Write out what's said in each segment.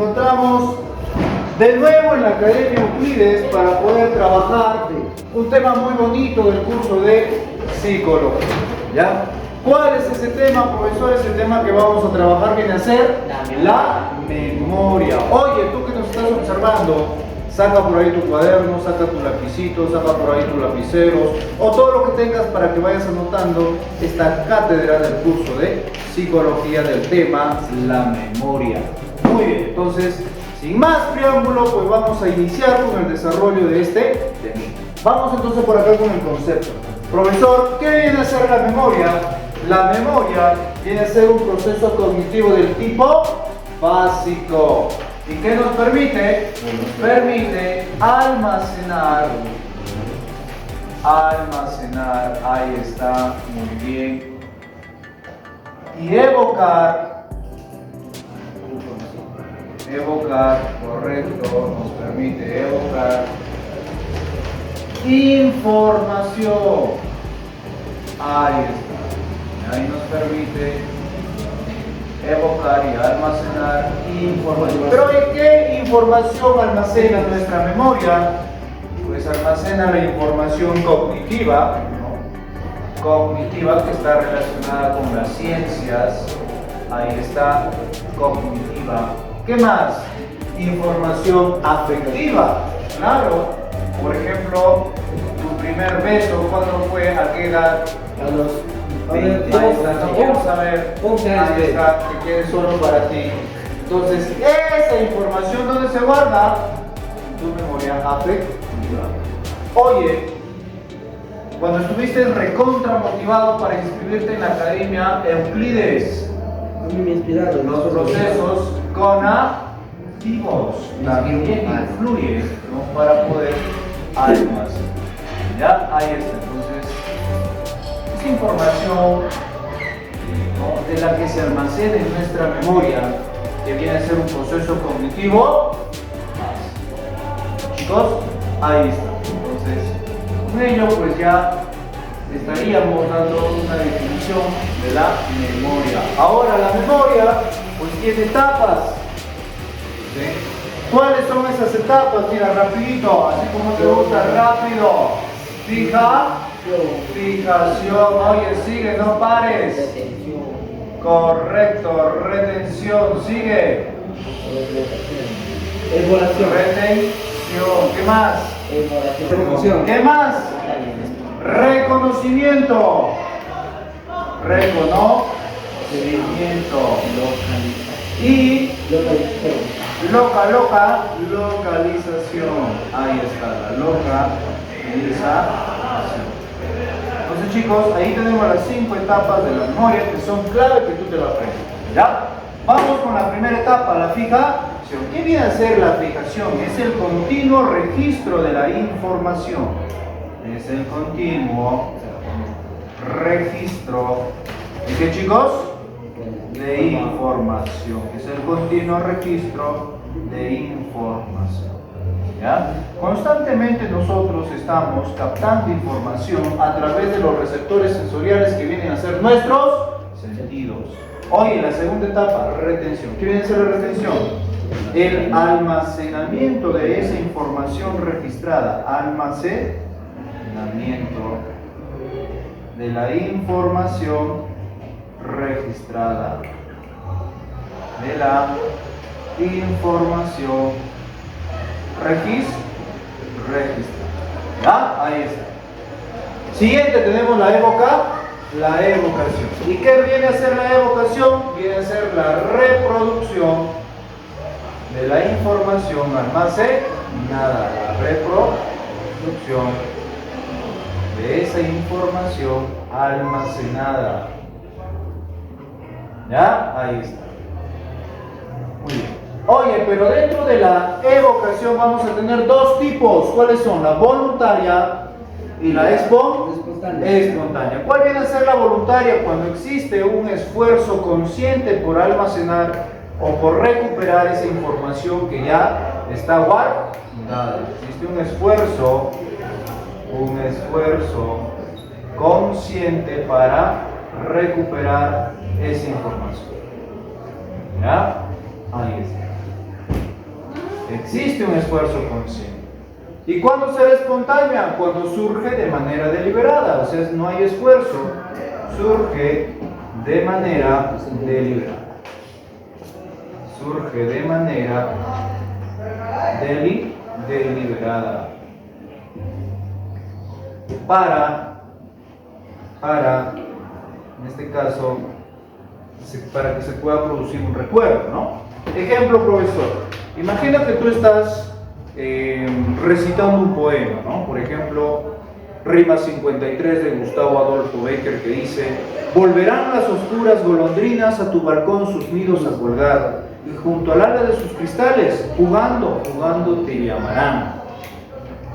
encontramos de nuevo en la Academia Euclides para poder trabajar un tema muy bonito del curso de psicología. ¿Ya? ¿Cuál es ese tema, profesor? Ese tema que vamos a trabajar viene a ser la memoria. Oye, tú que nos estás observando, saca por ahí tu cuaderno, saca tu lapicito, saca por ahí tu lapicero o todo lo que tengas para que vayas anotando esta cátedra del curso de psicología del tema la memoria. Muy bien, entonces, sin más preámbulo, pues vamos a iniciar con el desarrollo de este tema. Vamos entonces por acá con el concepto. Profesor, ¿qué viene a ser la memoria? La memoria viene a ser un proceso cognitivo del tipo básico. ¿Y qué nos permite? Nos permite almacenar, ahí está, muy bien, y evocar, correcto, nos permite evocar información, ahí está, ahí nos permite evocar y almacenar información. ¿Pero qué información almacena nuestra memoria? Pues almacena la información cognitiva, ¿no? Cognitiva, que está relacionada con las ciencias. Ahí está, cognitiva. ¿Qué más? Información afectiva, claro. Por ejemplo, tu primer beso, ¿cuándo fue? ¿A qué edad? A los... Ahí está, no quiero saber. Ahí está, que quede solo para ti. Entonces, esa información, ¿dónde se guarda? En tu memoria afectiva. Oye, cuando estuviste recontra motivado para inscribirte en la Academia Euclides, los procesos cognitivos también influyen, ¿no? Para poder almacenar. Ya, ahí está. Entonces, esta información, ¿no?, de la que se almacena en nuestra memoria, que viene a ser un proceso cognitivo básico. Chicos, ahí está. Entonces, con ello pues ya estaríamos dando una definición de la memoria. Ahora, la memoria pues tiene etapas, ¿sí? ¿Cuáles son esas etapas? Mira, rapidito, así como te gusta, rápido. Fijación, oye, sigue, no pares. Correcto, retención, sigue. Retención, ¿qué más? ¿Qué más? Reconocimiento. Y localización. Ahí está, la localización. Entonces, chicos, ahí tenemos las 5 etapas de la memoria que son clave que tú te lo aprendas. ¿Ya? Vamos con la primera etapa, la fijación. ¿Qué viene a ser la fijación? Es el continuo registro de la información. Es el continuo registro. ¿De qué, chicos? De información. Es el continuo registro de información. ¿Ya? Constantemente nosotros estamos captando información a través de los receptores sensoriales que vienen a ser nuestros sentidos. Hoy en la segunda etapa, retención. ¿Qué viene a ser la retención? El almacenamiento de esa información registrada. Almacenamiento de la información registrada. De la información registrada. ¿Ya? Ahí está. Siguiente tenemos la evocación. ¿Y qué viene a ser la evocación? Viene a ser la reproducción de la información almacenada. La reproducción de esa información almacenada. ¿Ya? Ahí está. Muy bien. Oye, pero dentro de la evocación vamos a tener dos tipos. ¿Cuáles son? La voluntaria y la espontánea. ¿Cuál viene a ser la voluntaria? Cuando existe un esfuerzo consciente por almacenar o por recuperar esa información que ya está guardada. Existe un esfuerzo consciente para recuperar esa información. ¿Ya? Ahí está. Existe un esfuerzo consciente. ¿Y cuándo será espontánea? Cuando surge de manera deliberada, o sea, no hay esfuerzo, surge de manera deliberada. Surge de manera deliberada. Para, en este caso, para que se pueda producir un recuerdo, ¿no? Ejemplo, profesor. Imagina que tú estás recitando un poema, ¿no? Por ejemplo, Rima 53 de Gustavo Adolfo Bécquer, que dice: volverán las oscuras golondrinas a tu balcón sus nidos a colgar, y junto al ala de sus cristales, jugando te llamarán.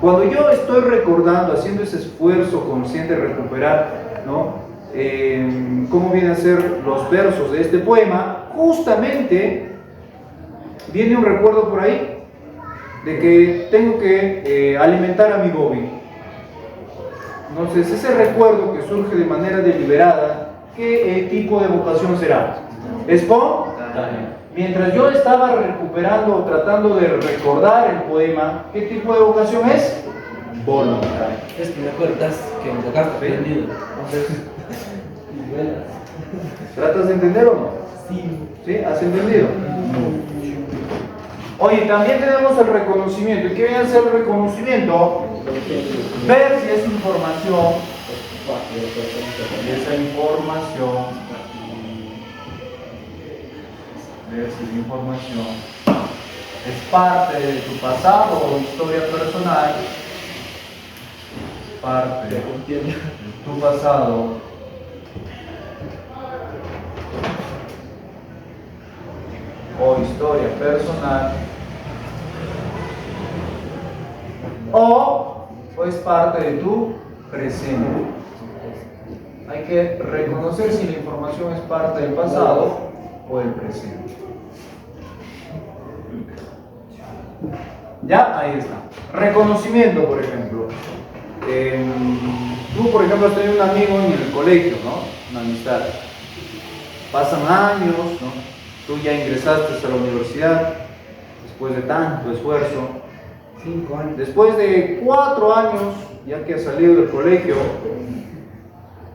Cuando yo estoy recordando, haciendo ese esfuerzo consciente de recuperar, ¿no? Cómo vienen a ser los versos de este poema, justamente viene un recuerdo por ahí de que tengo que alimentar a mi Bobby. Entonces, ese recuerdo que surge de manera deliberada, ¿qué tipo de vocación será? Espontánea. Mientras yo estaba recuperando o tratando de recordar el poema, ¿qué tipo de vocación es? Voluntaria. Es que me acuerdas que me tocaste aprendido. ¿Tratas de entender o no? Sí. ¿Sí? ¿Has entendido? Oye, también tenemos el reconocimiento. ¿Y qué viene a ser el reconocimiento? Ver si esa información es parte de tu pasado o historia personal, parte de tu pasado o historia personal, o es parte de tu presente. Hay que reconocer si la información es parte del pasado o el presente. Ya, ahí está. Reconocimiento, por ejemplo. Tú, por ejemplo, has tenido un amigo en el colegio, ¿no? Una amistad. Pasan años, ¿no? Tú ya ingresaste a la universidad después de tanto esfuerzo. 5 años. Después de 4 años, ya que has salido del colegio,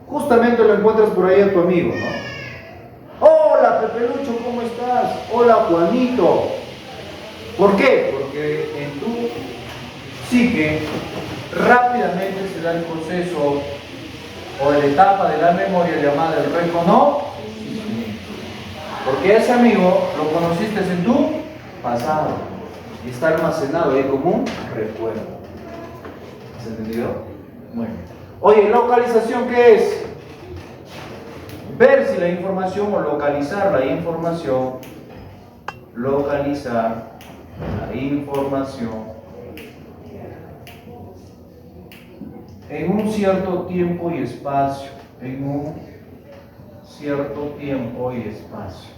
justamente lo encuentras por ahí a tu amigo, ¿no? Hola, Pepelucho, ¿cómo estás? Hola, Juanito. ¿Por qué? Porque en tu psique rápidamente se da el proceso o la etapa de la memoria llamada el reconocimiento. Porque ese amigo lo conociste en tu pasado y está almacenado ahí como un recuerdo. ¿Has entendido? Muy bien. Oye, localización, ¿qué es? Ver si la información o localizar la información, en un cierto tiempo y espacio, tiempo y espacio.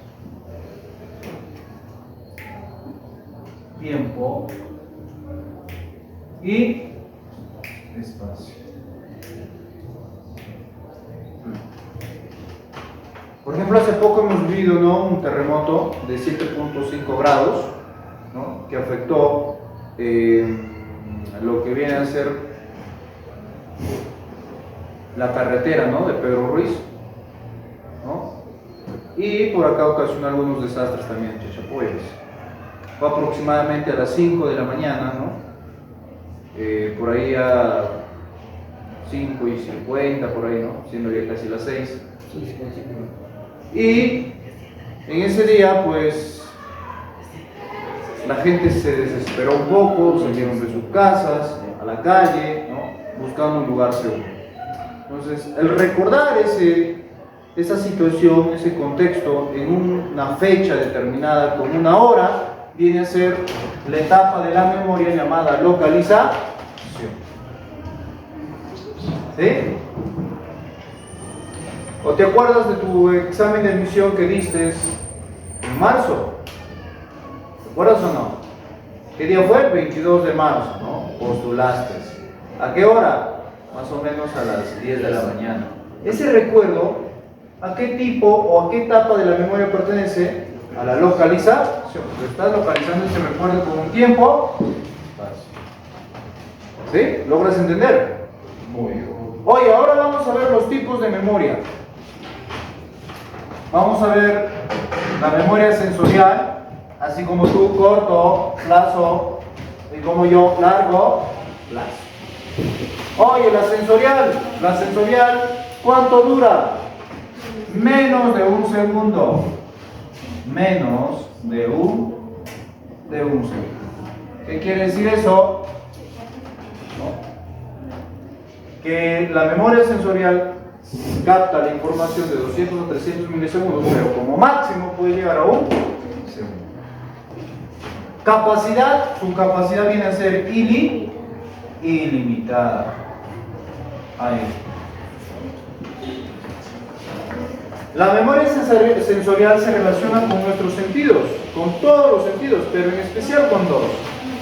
Por ejemplo, hace poco hemos vivido, ¿no?, un terremoto de 7.5 grados, ¿no?, que afectó lo que viene a ser la carretera, ¿no?, de Pedro Ruiz, ¿no? Y por acá ocasionó algunos desastres también en Chachapoyas. Fue aproximadamente a las 5 de la mañana, ¿no? Por ahí a 5:50, por ahí, ¿no? Siendo ya casi las 6. Y en ese día, pues, la gente se desesperó un poco, salieron de sus casas, a la calle, ¿no?, buscando un lugar seguro. Entonces, el recordar esa situación, ese contexto, en una fecha determinada, con una hora, viene a ser la etapa de la memoria llamada localización. ¿Sí? ¿O te acuerdas de tu examen de admisión que diste en marzo? ¿Te acuerdas o no? ¿Qué día fue? El 22 de marzo, ¿no? Postulaste. ¿A qué hora? Más o menos a las 10 de la mañana. Ese recuerdo, ¿a qué tipo o a qué etapa de la memoria pertenece? a la localización. Lo estás localizando ese recuerdo con un tiempo. ¿Sí? ¿Logras entender? Muy bien. Oye, ahora vamos a ver los tipos de memoria. Vamos a ver la memoria sensorial, así como tú, corto, plazo, y como yo, largo, plazo. Oye, la sensorial, ¿cuánto dura? Menos de un segundo. Menos de un segundo. ¿Qué quiere decir eso? Que la memoria sensorial capta la información de 200 o 300 milisegundos, pero como máximo puede llegar a un segundo. Capacidad, su capacidad viene a ser ilimitada. Ahí. La memoria sensorial se relaciona con nuestros sentidos, con todos los sentidos, pero en especial con dos.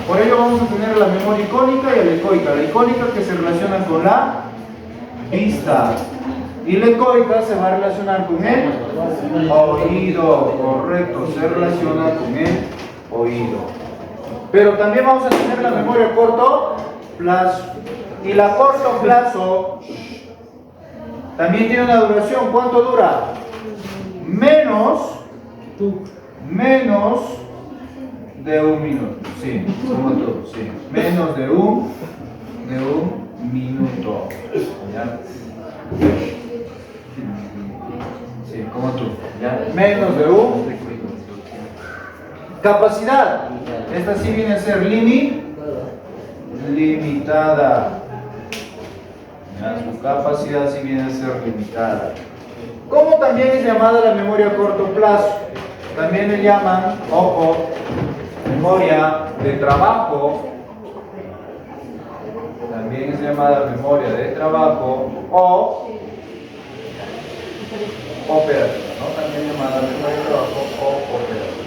Por ello vamos a tener la memoria icónica y la ecoica. La icónica que se relaciona con la vista y la ecoica se va a relacionar con el oído. Correcto, se relaciona con el oído. Pero también vamos a tener la memoria a corto plazo. Y la corto plazo también tiene una duración. ¿Cuánto dura? Menos de un minuto. Sí, como tú, sí. Menos de un minuto. ¿Ya? Sí, como tú. ¿Ya? Menos de un. Capacidad. Esta sí viene a ser limitada. ¿Ya? Su capacidad sí viene a ser limitada. ¿Cómo también es llamada la memoria a corto plazo? También le llaman, ojo, memoria de trabajo. También es llamada memoria de trabajo o operativa, ¿no? También llamada memoria de trabajo o operativa.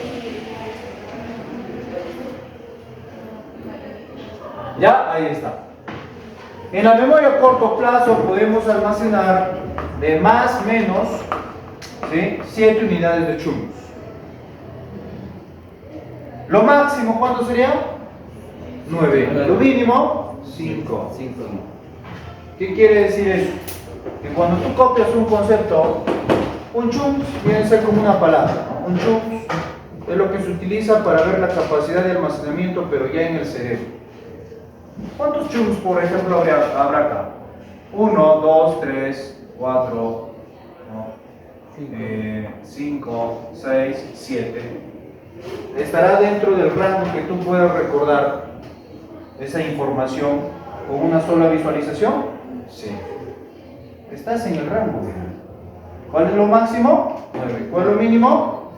Ya, ahí está. En la memoria a corto plazo podemos almacenar de más o menos, ¿sí?, 7 unidades de chumos. Lo máximo, ¿cuánto sería? 9. Lo mínimo, 5. ¿Qué quiere decir eso? Que cuando tú copias un concepto, un chunks viene a ser como una palabra, ¿no? Un chunks es lo que se utiliza para ver la capacidad de almacenamiento, pero ya en el cerebro. ¿Cuántos chunks, por ejemplo, habrá acá? 1, 2, 3, 4, 5, 6, 7. ¿Estará dentro del rango que tú puedas recordar esa información con una sola visualización? Sí. Estás en el rango. ¿Cuál es lo máximo? 9. ¿Cuál es lo mínimo?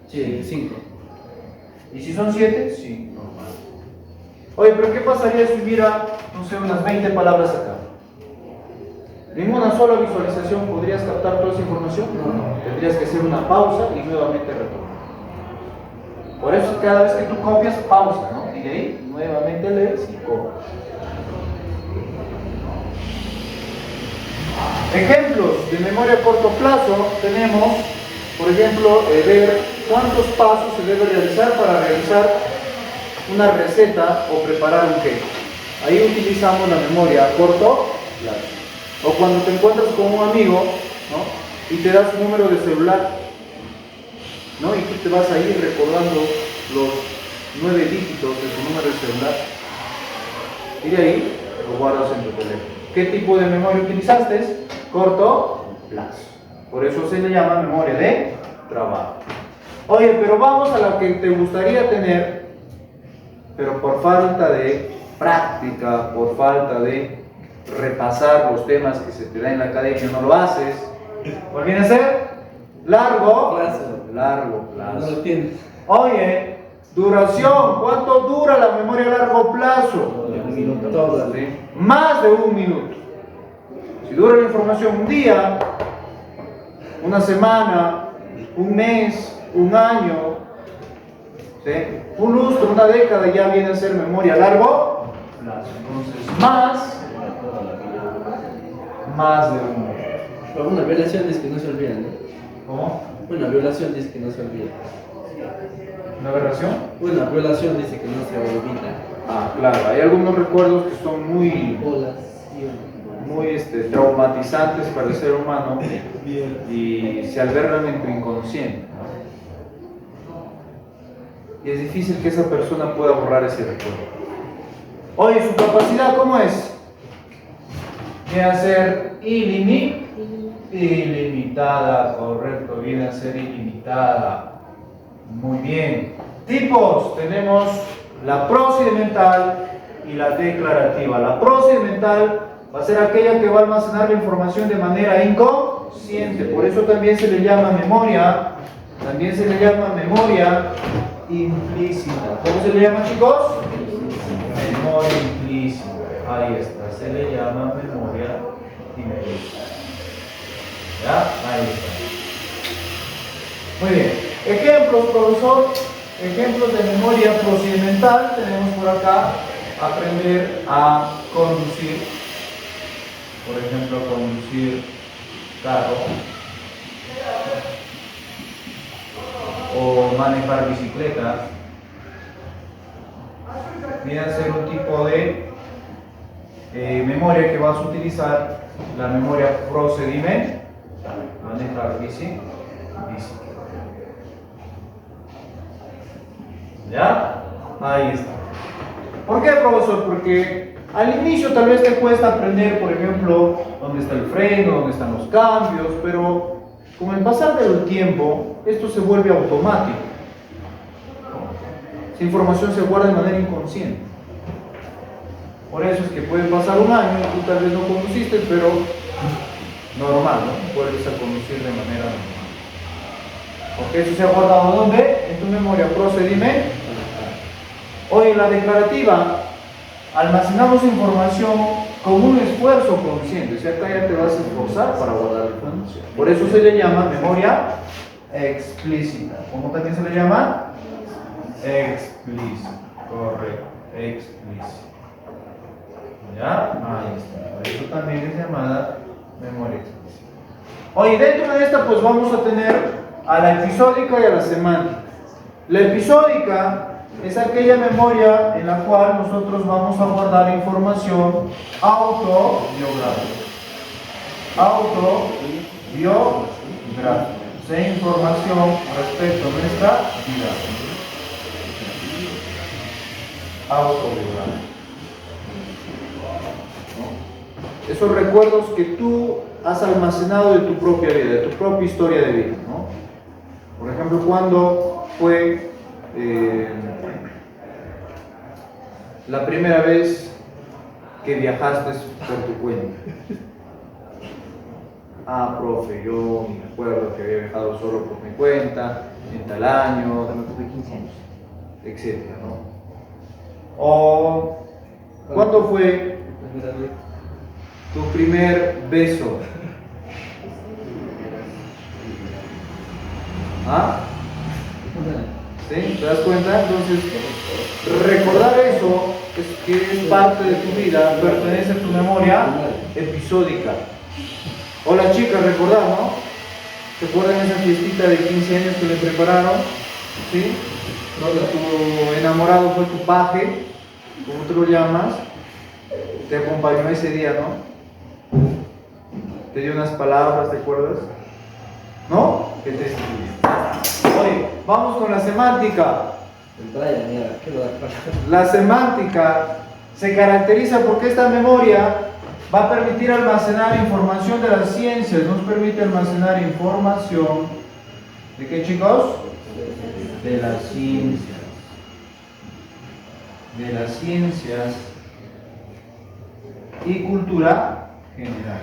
Sí, 5. ¿Y si son 7? Sí, normal. Oye, pero ¿qué pasaría si hubiera, no sé, unas 20 palabras acá? ¿En una sola visualización podrías captar toda esa información? No. Tendrías que hacer una pausa y nuevamente retornar. Por eso cada vez que tú copias, pausa, ¿no? Y de ahí nuevamente lees y copias. Ejemplos de memoria a corto plazo tenemos, por ejemplo, ver cuántos pasos se debe realizar para realizar una receta o preparar un cake. Ahí utilizamos la memoria a corto plazo. O cuando te encuentras con un amigo, ¿no?, y te da su número de celular, ¿no?, y tú te vas a ir recordando los 9 dígitos de tu número de celular y de ahí lo guardas en tu teléfono. ¿Qué tipo de memoria utilizaste? Corto plazo. Por eso se le llama memoria de trabajo. Oye, pero vamos a la que te gustaría tener, pero por falta de práctica, por falta de repasar los temas que se te da en la academia, no lo haces. ¿Cuál viene a ser? Largo plazo. No lo tienes. Oye, duración. ¿Cuánto dura la memoria a largo plazo? Un minuto. ¿Sí? Más de un minuto. Si dura la información un día, una semana, un mes, un año, ¿sí?, un lustro, una década, ya viene a ser memoria a largo plazo. Entonces, más de un minuto. Pero una violación dice que no se olvida, ¿no? ¿Cómo? Una violación dice que no se olvida. ¿Una aberración? Una violación dice que no se olvida. Ah, claro, hay algunos recuerdos que son muy traumatizantes para el ser humano y se albergan en tu inconsciente, ¿no? Y es difícil que esa persona pueda borrar ese recuerdo. Oye, ¿su capacidad cómo es? Viene a ser ilimitada, correcto, viene a ser ilimitada. Muy bien. Tipos, tenemos la procedimental y la declarativa. La procedimental va a ser aquella que va a almacenar la información de manera inconsciente. Por eso también se le llama memoria. También se le llama memoria implícita. ¿Cómo se le llama, chicos? Memoria implícita. Ahí está. Se le llama memoria implícita. ¿Ya? Ahí está. Muy bien. Ejemplos, profesor. Ejemplos de memoria procedimental. Tenemos por acá aprender a conducir. Por ejemplo, conducir carro. O manejar bicicleta. Viene a ser un tipo de memoria que vas a utilizar, la memoria procedimental. Manejar bicicleta. ¿Ya? Ahí está. ¿Por qué, profesor? Porque al inicio tal vez te cuesta aprender, por ejemplo, dónde está el freno, dónde están los cambios, pero con el pasar del tiempo, esto se vuelve automático. Esa información se guarda de manera inconsciente. Por eso es que puede pasar un año y tú tal vez no conduciste, pero normal, ¿no? Vuelves a conducir de manera normal. Porque eso se ha guardado ¿dónde? En tu memoria procedimental. Hoy en la declarativa almacenamos información con un esfuerzo consciente. O sea, acá ya te vas a esforzar para guardar la información. Por eso se le llama memoria explícita. ¿Cómo también se le llama? Explícita. Correcto. Explícita. ¿Ya? Ahí está. Por eso también es llamada memoria explícita. Hoy dentro de esta pues vamos a tener a la episódica y a la semántica. La episódica es aquella memoria en la cual nosotros vamos a guardar información autobiográfica. Autobiográfica. O sea, información respecto a nuestra vida. Autobiográfica. Esos recuerdos que tú has almacenado de tu propia vida, de tu propia historia de vida, ¿no? Por ejemplo, ¿cuándo fue la primera vez que viajaste por tu cuenta? Ah, profe, yo me acuerdo que había viajado solo por mi cuenta, en tal año, cuando tuve 15 años, etcétera, ¿no? O, ¿cuándo fue tu primer beso? ¿Ah? ¿Sí? ¿Te das cuenta? Entonces, recordar eso, que es parte de tu vida, pertenece a tu memoria episódica. O las chicas, recordar, ¿no? ¿Se acuerdan esa fiestita de 15 años que le prepararon? ¿Sí? Donde tu enamorado fue tu paje, como tú lo llamas, te acompañó ese día, ¿no? Te dio unas palabras, ¿te acuerdas? ¿No? ¿Qué te escribiste? Oye, vamos con la semántica. La semántica se caracteriza porque esta memoria va a permitir almacenar información de las ciencias. Nos permite almacenar información ¿de qué, chicos? De las ciencias. De las ciencias y cultura general.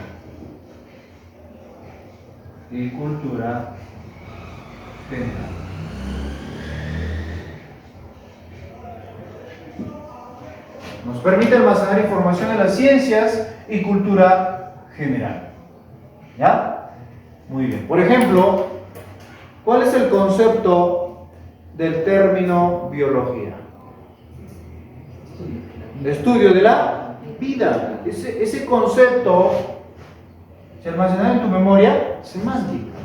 Y cultura general. Nos permite almacenar información de las ciencias y cultura general. ¿Ya? Muy bien. Por ejemplo, ¿cuál es el concepto del término biología? Estudio de la vida. Ese concepto se almacena en tu memoria semántica.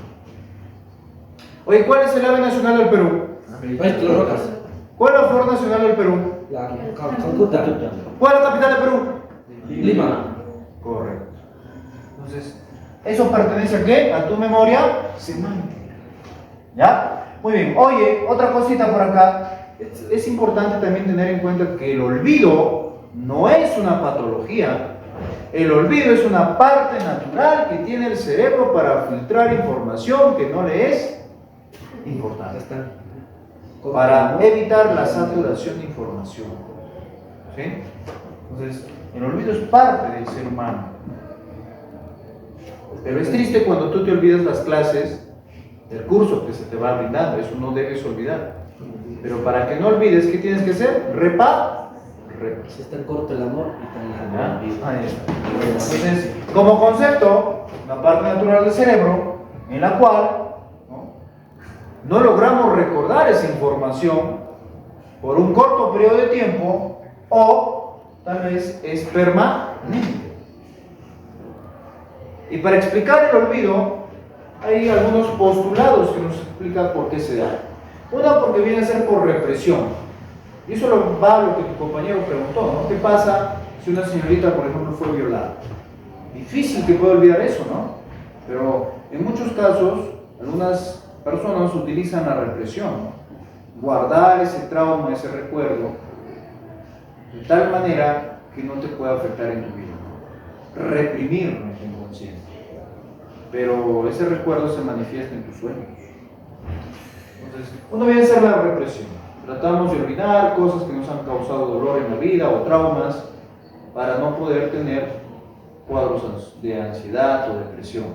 Oye, ¿cuál es el ave nacional del Perú? Maestro Rocas. ¿Cuál es la flor nacional del Perú? La Calcuta. ¿Cuál es la capital del Perú? Lima. Correcto. Entonces, ¿eso pertenece a qué? A tu memoria semántica. ¿Ya? Muy bien. Oye, otra cosita por acá. Es importante también tener en cuenta que el olvido no es una patología. El olvido es una parte natural que tiene el cerebro para filtrar información que no le es importante. Para evitar la saturación de información. ¿Sí? Entonces, el olvido es parte del ser humano. Pero es triste cuando tú te olvidas las clases del curso que se te va brindando. Eso no debes olvidar. Pero para que no olvides, ¿qué tienes que hacer? Si está corto el amor y está en la Ahí está. Entonces, como concepto, una parte natural del cerebro en la cual no logramos recordar esa información por un corto periodo de tiempo o tal vez es permanente. Y para explicar el olvido, hay algunos postulados que nos explican por qué se da. Una, porque viene a ser por represión. Y eso va a lo que tu compañero preguntó, ¿no? ¿Qué pasa si una señorita, por ejemplo, fue violada? Difícil que pueda olvidar eso, ¿no? Pero en muchos casos, algunas personas utilizan la represión, ¿no? Guardar ese trauma, ese recuerdo, de tal manera que no te pueda afectar en tu vida, ¿no? Reprimirlo en tu inconsciente. Pero ese recuerdo se manifiesta en tus sueños. Entonces, uno viene a ser la represión. Tratamos de olvidar cosas que nos han causado dolor en la vida o traumas para no poder tener cuadros de ansiedad o depresión.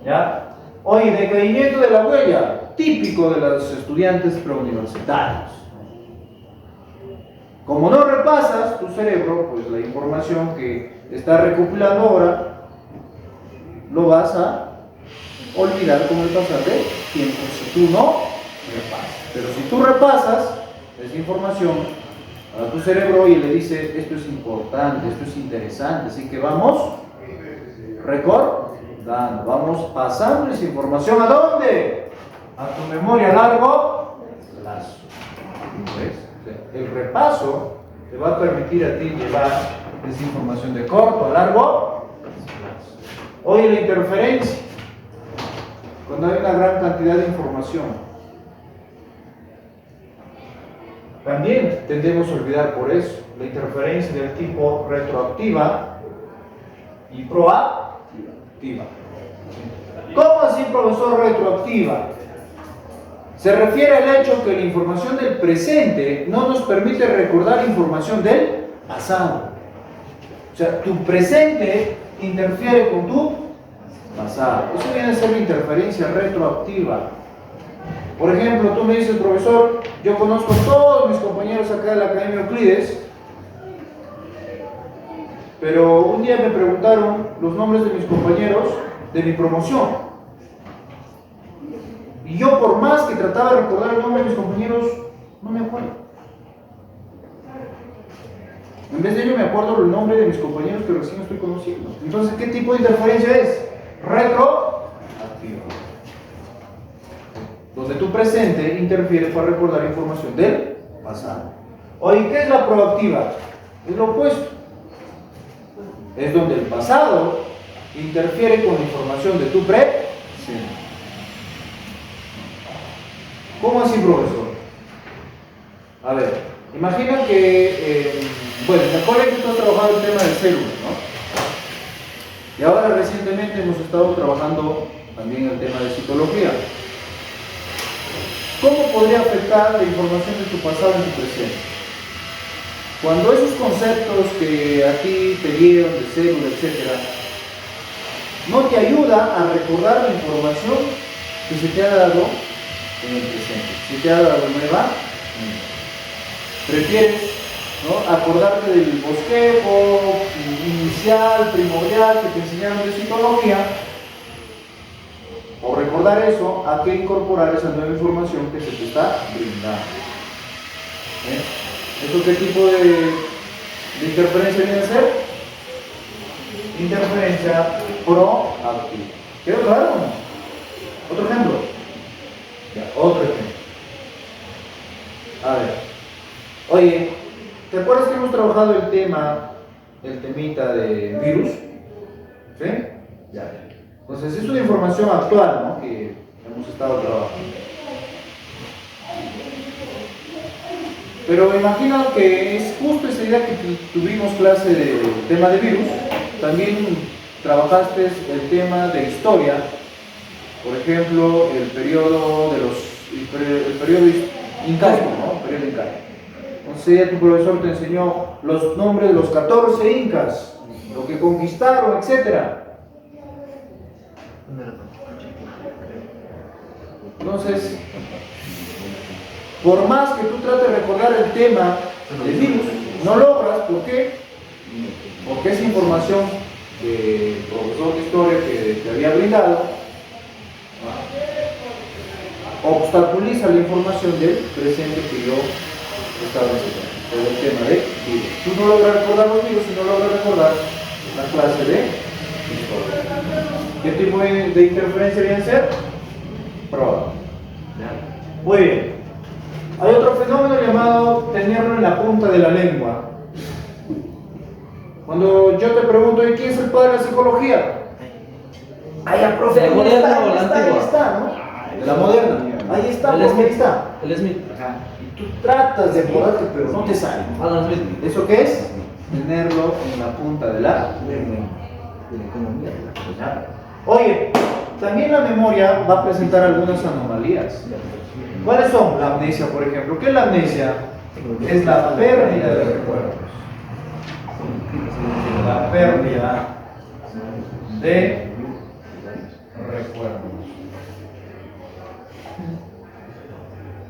¿Ya? Hoy, decaimiento de la huella, típico de los estudiantes preuniversitarios. Como no repasas tu cerebro, pues la información que está recopilando ahora, lo vas a olvidar con el pasar del tiempo si tú no repasas. Pero si tú repasas esa información a tu cerebro y le dices, esto es importante, esto es interesante, así que vamos recordando, vamos pasando esa información ¿a dónde? A tu memoria a largo plazo. ¿Ves? El repaso te va a permitir a ti llevar esa información de corto a largo plazo. Hoy la interferencia, cuando hay una gran cantidad de información, también tendemos a olvidar por eso la interferencia del tipo retroactiva y proactiva. ¿Cómo así, profesor, retroactiva? Se refiere al hecho que la información del presente no nos permite recordar información del pasado. O sea, tu presente interfiere con tu pasado. Eso viene a ser la interferencia retroactiva. Por ejemplo, tú me dices, profesor, yo conozco a todos mis compañeros acá de la Academia Euclides, pero un día me preguntaron los nombres de mis compañeros de mi promoción. Y yo, por más que trataba de recordar el nombre de mis compañeros, no me acuerdo. En vez de ello, me acuerdo el nombre de mis compañeros que recién estoy conociendo. Entonces, ¿qué tipo de interferencia es? Retroactiva. Donde tu presente interfiere para recordar información del pasado. Oye, ¿qué es la proactiva? Es lo opuesto. Es donde el pasado interfiere con la información de tu presente. ¿Cómo así, profesor? A ver, imagina que, bueno, en el colegio tú has trabajado el tema de células, ¿no? Y ahora recientemente hemos estado trabajando también el tema de citología. ¿Cómo podría afectar la información de tu pasado en tu presente? Cuando esos conceptos que a ti te dieron de célula, etc., no te ayuda a recordar la información que se te ha dado en el presente, se te ha dado nueva, prefieres, ¿no?, acordarte del bosquejo inicial, primordial que te enseñaron de citología, o recordar eso, a que incorporar esa nueva información que se te está brindando. ¿Eso qué tipo de interferencia viene a ser? Interferencia proactiva. ¿Quedó claro o no? ¿Otro ejemplo? Ya, otro ejemplo. A ver. Oye, ¿te acuerdas que hemos trabajado el temita de virus? ¿Sí? Ya. Entonces es una información actual, ¿no? Que hemos estado trabajando. Pero imagina que es justo esa idea que tuvimos clase del tema de virus. También trabajaste el tema de historia. Por ejemplo, el periodo incaico, ¿no? El periodo incaico. Entonces tu profesor te enseñó los nombres de los 14 incas, lo que conquistaron, etc. Entonces, por más que tú trates de recordar el tema del virus, no logras. ¿Por qué? Porque esa información del profesor de historia que te había brindado obstaculiza la información del presente que yo estaba enseñando, del tema de virus. Tú no logras recordar los virus y no logras recordar la clase de historia. ¿Qué tipo de interferencia viene a ser? Probable. Muy bien. Hay otro fenómeno llamado tenerlo en la punta de la lengua. Cuando yo te pregunto, ¿y quién es el padre de la psicología? Ahí ya, profe, ahí está, ¿no? De la moderna. Ahí está, porque ahí está. El Smith. Ajá. Y tú tratas de acordarte, pero no te sale. Adam Smith. ¿Eso qué es? Tenerlo en la punta de la lengua. De la economía. Oye, también la memoria va a presentar algunas anomalías. ¿Cuáles son? La amnesia, por ejemplo. ¿Qué es la amnesia? Es la pérdida de recuerdos. La pérdida de recuerdos.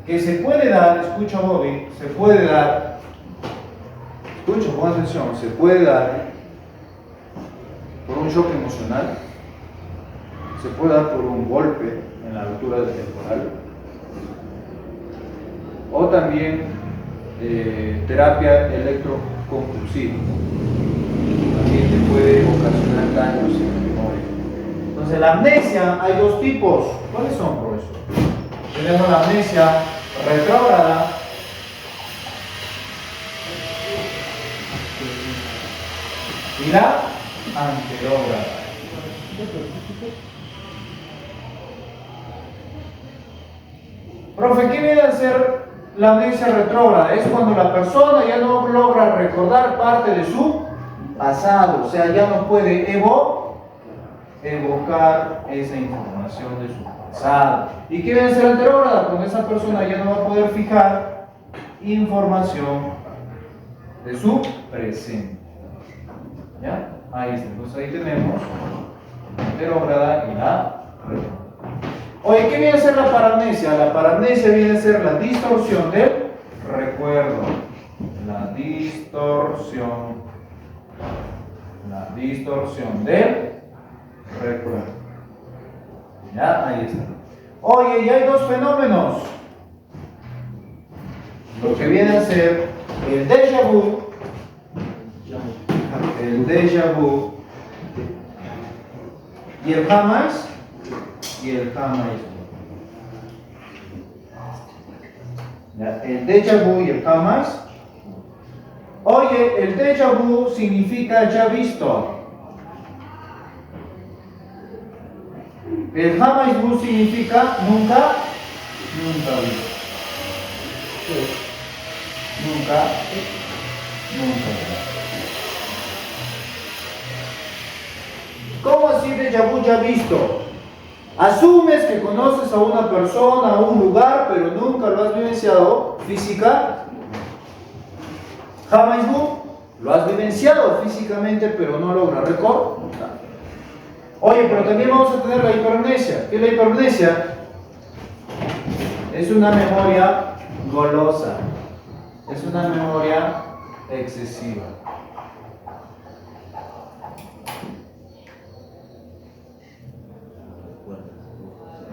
Que se puede dar, escucha Bobby, se puede dar, escucha, pon atención, se puede dar por un shock emocional, se puede dar por un golpe en la altura del temporal, o también terapia electroconvulsiva. También te puede ocasionar daños en la memoria. Entonces, la amnesia hay dos tipos. ¿Cuáles son, profesor? Tenemos la amnesia retrógrada y la anterógrada. Profe, ¿qué viene a ser la amnesia retrógrada? Es cuando la persona ya no logra recordar parte de su pasado, o sea, ya no puede evocar esa información de su pasado. ¿Y qué viene a ser anterógrada? Cuando esa persona ya no va a poder fijar información de su presente. ¿Ya? Ahí está. Entonces ahí tenemos la anterógrada y la retrógrada. Oye, ¿qué viene a ser la paramnesia? La paramnesia viene a ser la distorsión del recuerdo. La distorsión del recuerdo. Ya, ahí está. Oye, y hay dos fenómenos. Lo que viene a ser el déjà vu. El déjà vu. Y el jamás. Y el jamaísmo. ¿Ya? El déjà vu y el jamás. Oye, el déjà vu significa ya visto. El jamaísmo significa nunca visto. Nunca visto. ¿Cómo así déjà vu ya visto? Asumes que conoces a una persona, a un lugar, pero nunca lo has vivenciado física. Jamás lo has vivenciado físicamente, pero no logras recordar. Oye, pero también vamos a tener la hipermnesia. ¿Qué es la hipermnesia? Es una memoria golosa. Es una memoria excesiva.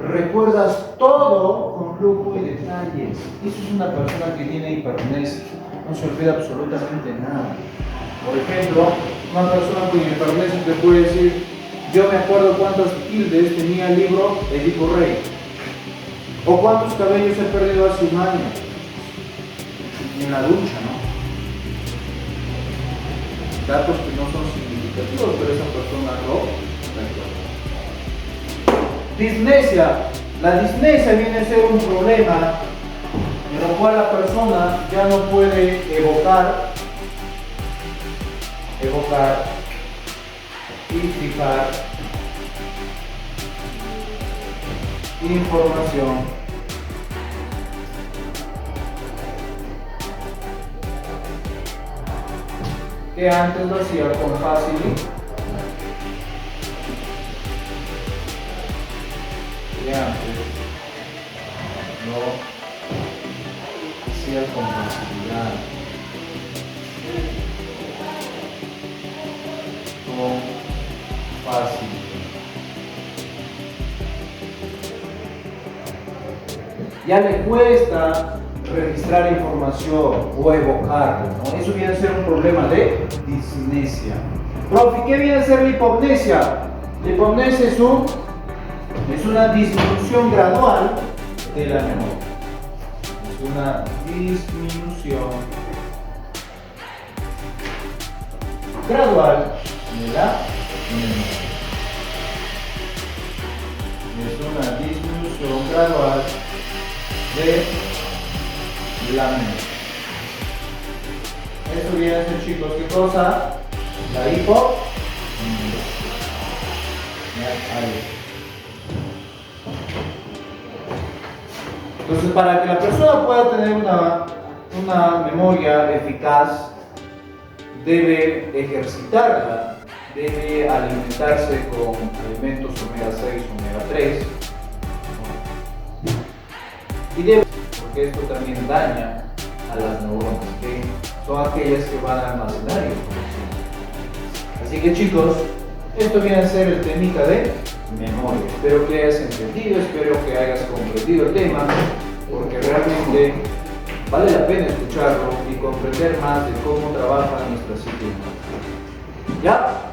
Recuerdas todo con lujo y detalles. Eso es una persona que tiene hipermnesia. No se olvida absolutamente nada. Por ejemplo, una persona con hipermnesia te puede decir: yo me acuerdo cuántas tildes tenía el libro Edipo Rey, o cuántos cabellos he perdido hace un año. ni en la ducha, ¿no? Datos que no son significativos, pero esa persona lo recuerda. Disnesia. La disnesia viene a ser un problema en el cual la persona ya no puede evocar y fijar información que antes lo hacía con facilidad. Que antes lo hacía con facilidad. Con facilidad. Ya le cuesta registrar información o evocarlo, ¿no? Eso viene a ser un problema de disnesia. Profe, ¿qué viene a ser la hipognesia? La hipognesia es una disminución gradual de la memoria. Es una disminución gradual de la memoria. Es una disminución gradual de la memoria. Eso viene a ser, chicos, ¿qué cosa? La hipognesia. Entonces, para que la persona pueda tener una memoria eficaz, debe ejercitarla, debe alimentarse con alimentos omega 6, omega 3, y debe, porque esto también daña a las neuronas, que son aquellas que van a almacenar información. Así que, chicos, esto viene a ser el temita de memoria. Espero que hayas entendido, espero que hayas comprendido el tema, porque realmente vale la pena escucharlo y comprender más de cómo trabaja nuestra psique humana. ¿Ya?